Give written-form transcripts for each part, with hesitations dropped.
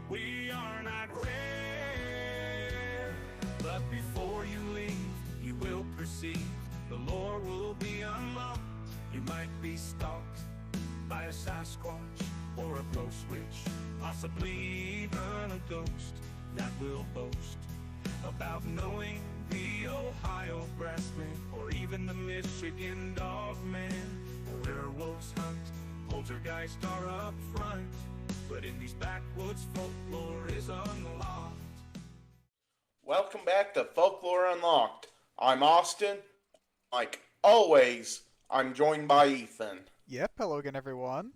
We are not rare. But before you leave, you will perceive the lore will be unlocked. You might be stalked by a Sasquatch or a ghost witch, possibly even a ghost that will boast about knowing the Ohio grassman or even the Michigan dogman. Werewolves hunt, poltergeists are up front, but in these backwoods folklore is unlocked. Welcome back to Folklore Unlocked. I'm Austin. Like always, I'm joined by Ethan. Yep, hello again, everyone.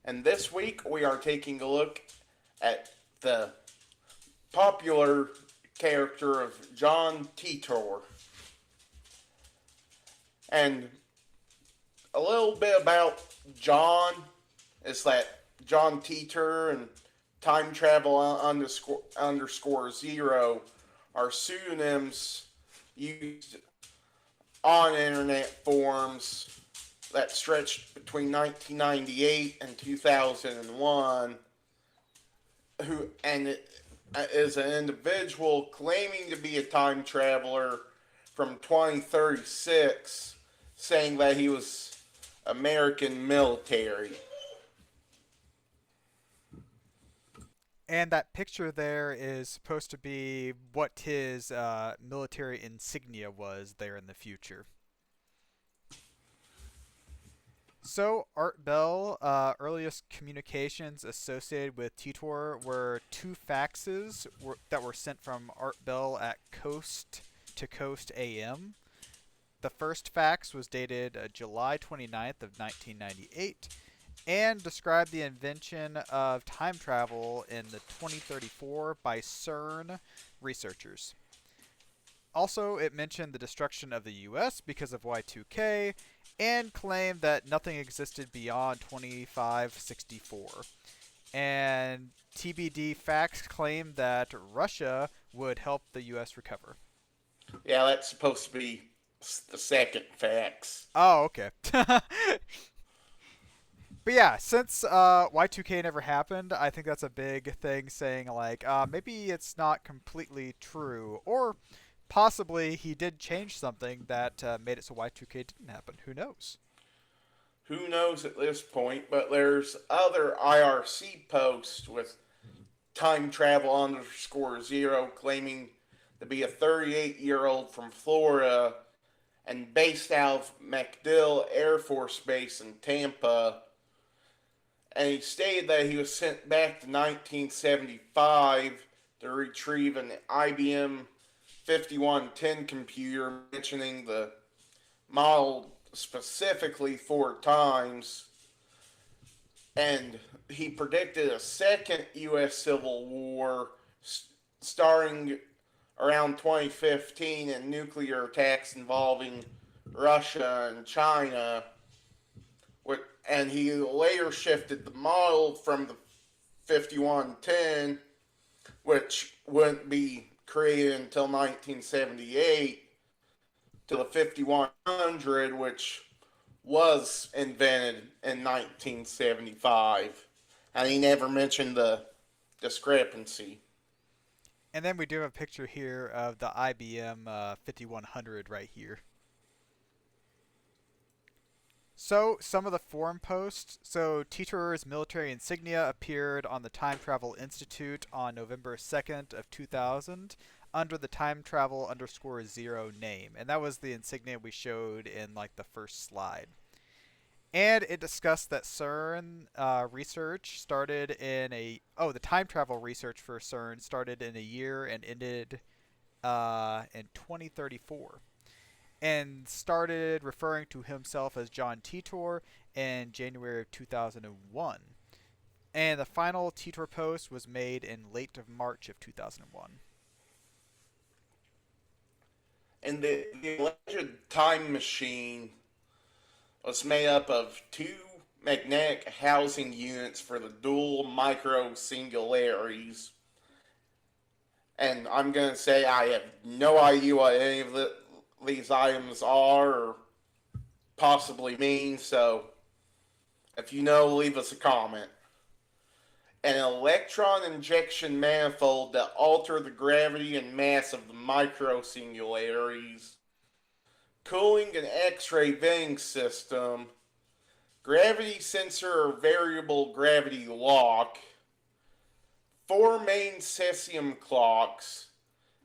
And this week we are taking a look at the popular character of John Titor. And a little bit about John is that John Titor and Time Travel underscore Zero are pseudonyms used on internet forums that stretched between 1998 and 2001, who and it is an individual claiming to be a time traveler from 2036, saying that he was American military. And that picture there is supposed to be what his military insignia was there in the future. So, Art Bell, earliest communications associated with Titor were two faxes that were sent from Art Bell at Coast to Coast AM. The first fax was dated July 29th of 1998 and described the invention of time travel in the 2034 by CERN researchers. Also, it mentioned the destruction of the US because of Y2K and claimed that nothing existed beyond 2564. And TBD facts claimed that Russia would help the US recover. Yeah, that's supposed to be the second fax. Oh, okay. But yeah, since Y2K never happened, I think that's a big thing saying, like, maybe it's not completely true. Or possibly he did change something that made it so Y2K didn't happen. Who knows? Who knows at this point, but there's other IRC posts with time travel underscore zero claiming to be a 38-year-old from Florida and based out of MacDill Air Force Base in Tampa. And he stated that he was sent back to 1975 to retrieve an IBM 5110 computer, mentioning the model specifically 4 times. And he predicted a second U.S. Civil War starting around 2015 and nuclear attacks involving Russia and China. And he later shifted the model from the 5110, which wouldn't be created until 1978, to the 5100, which was invented in 1975. And he never mentioned the discrepancy. And then we do have a picture here of the IBM 5100 right here. So, some of the forum posts. So, Titor's military insignia appeared on the Time Travel Institute on November 2nd of 2000 under the Time Travel underscore zero name. And that was the insignia we showed in, like, the first slide. And it discussed that CERN research started in the time travel research for CERN started in a year and ended in 2034. And started referring to himself as John Titor in January of 2001. And the final Titor post was made in late of March of 2001. And the alleged time machine was made up of 2 magnetic housing units for the dual micro singularities. And I'm going to say I have no idea what any of these items are or possibly mean, so if you know, leave us a comment. an electron injection manifold that alter the gravity and mass of the microsingularities, cooling and X-ray venting system, gravity sensor or variable gravity lock, 4 main cesium clocks,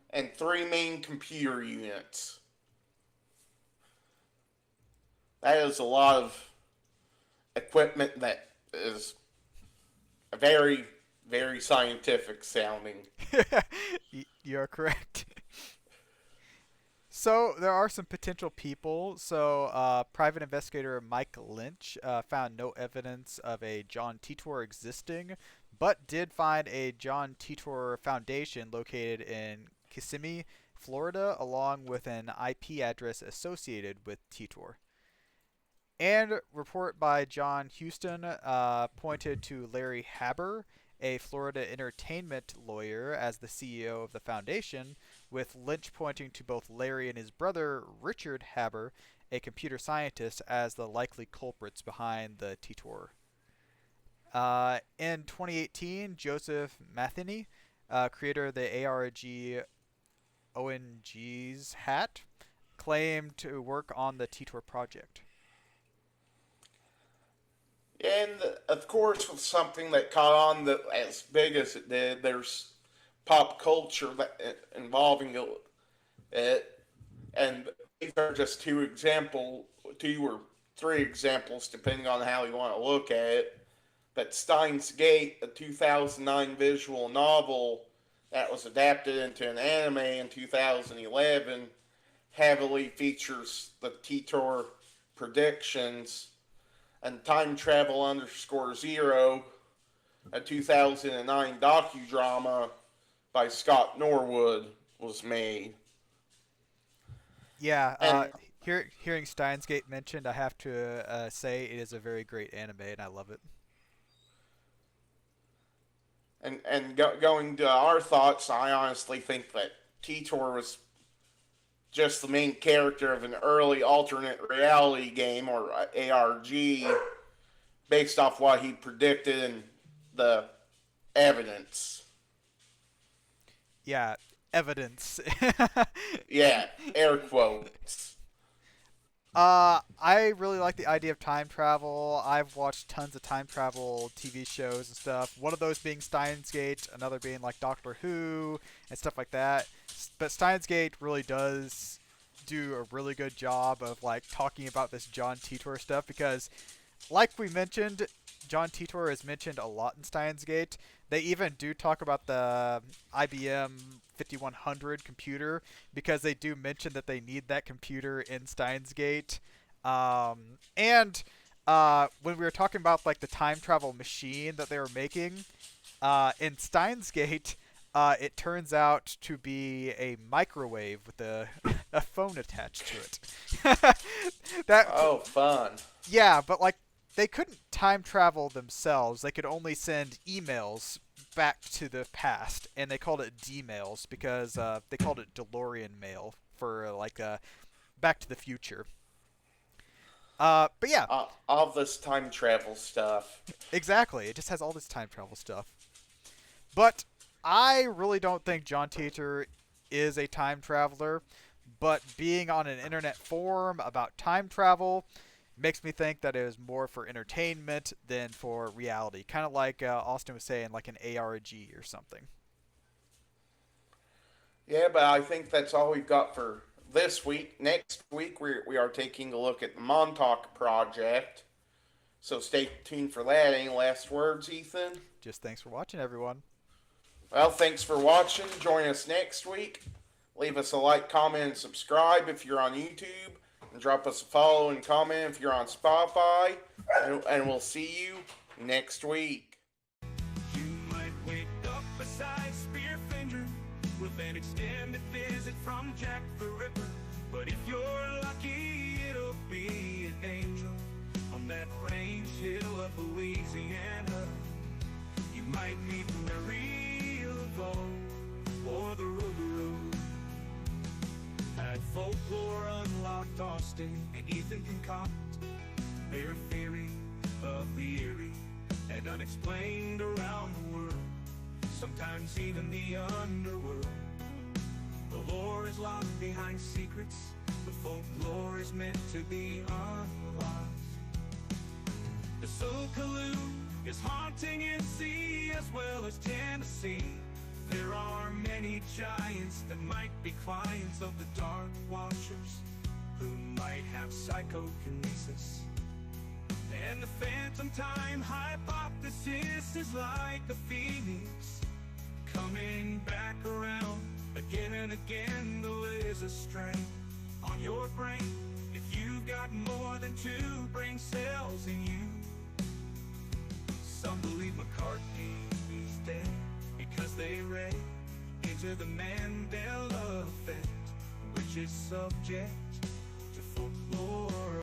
and 3 main computer units. That is a lot of equipment that is very, very scientific sounding. You're correct. So there are some potential people. So private investigator Mike Lynch found no evidence of a John Titor existing, but did find a John Titor Foundation located in Kissimmee, Florida, along with an IP address associated with Titor. And report by John Houston pointed to Larry Haber, a Florida entertainment lawyer, as the CEO of the foundation, with Lynch pointing to both Larry and his brother, Richard Haber, a computer scientist, as the likely culprits behind the Titor. In 2018, Joseph Matheny, creator of the ARG ONG's hat, claimed to work on the Titor project. And of course, with something that caught on that as big as it did, there's pop culture that involving it, and these are just two or three examples, depending on how you want to look at it. But Steins Gate, a 2009 visual novel that was adapted into an anime in 2011, heavily features the Titor predictions. And Time Travel _0, a 2009 docudrama by Scott Norwood, was made. Yeah, hearing Steins Gate mentioned, I have to say it is a very great anime, and I love it. And going to our thoughts, I honestly think that Titor was just the main character of an early alternate reality game, or ARG, based off what he predicted and the evidence. Yeah, evidence. Yeah, air quotes. I really like the idea of time travel. I've watched tons of time travel TV shows and stuff. One of those being Steins Gate, another being like Doctor Who and stuff like that. But Steins Gate really does do a really good job of like talking about this John Titor stuff, because like we mentioned, John Titor is mentioned a lot in Steins Gate. They even do talk about the IBM 5100 computer, because they do mention that they need that computer in Steins Gate. And when we were talking about like the time travel machine that they were making in Steins Gate, it turns out to be a microwave with a phone attached to it. Oh, fun. Yeah, but like they couldn't time travel themselves. They could only send emails back to the past, and they called it D-mails because they called it DeLorean mail for like Back to the Future. But yeah, all this time travel stuff. Exactly. It just has all this time travel stuff. But I really don't think John Titor is a time traveler, but being on an internet forum about time travel makes me think that it is more for entertainment than for reality. Kind of like Austin was saying, like an ARG or something. Yeah, but I think that's all we've got for this week. Next week, we are taking a look at the Montauk Project. So stay tuned for that. Any last words, Ethan? Just thanks for watching, everyone. Well, thanks for watching. Join us next week. Leave us a like, comment, and subscribe if you're on YouTube. And drop us a follow and comment if you're on Spotify. And we'll see you next week. You might wake up beside Spearfinger with an extended visit from Jack the Ripper. But if you're lucky, it'll be an angel on that range hill of Louisiana. You might meet Mary LaValle or the Road. At Folklore Unlocked, Austin and Ethan concoct their theory of the eerie and unexplained around the world. sometimes even the underworld. The lore is locked behind secrets, the folklore is meant to be unlocked. The Sokoloo is haunting in sea as well as Tennessee. There are many giants that might be clients of the Dark Watchers, who might have psychokinesis. And the phantom time hypothesis is like the phoenix, coming back around again and again. The laser strain on your brain, if you've got more than 2 brain cells in you. Some believe McCartney is dead because they read into the Mandela effect, which is subject to folklore.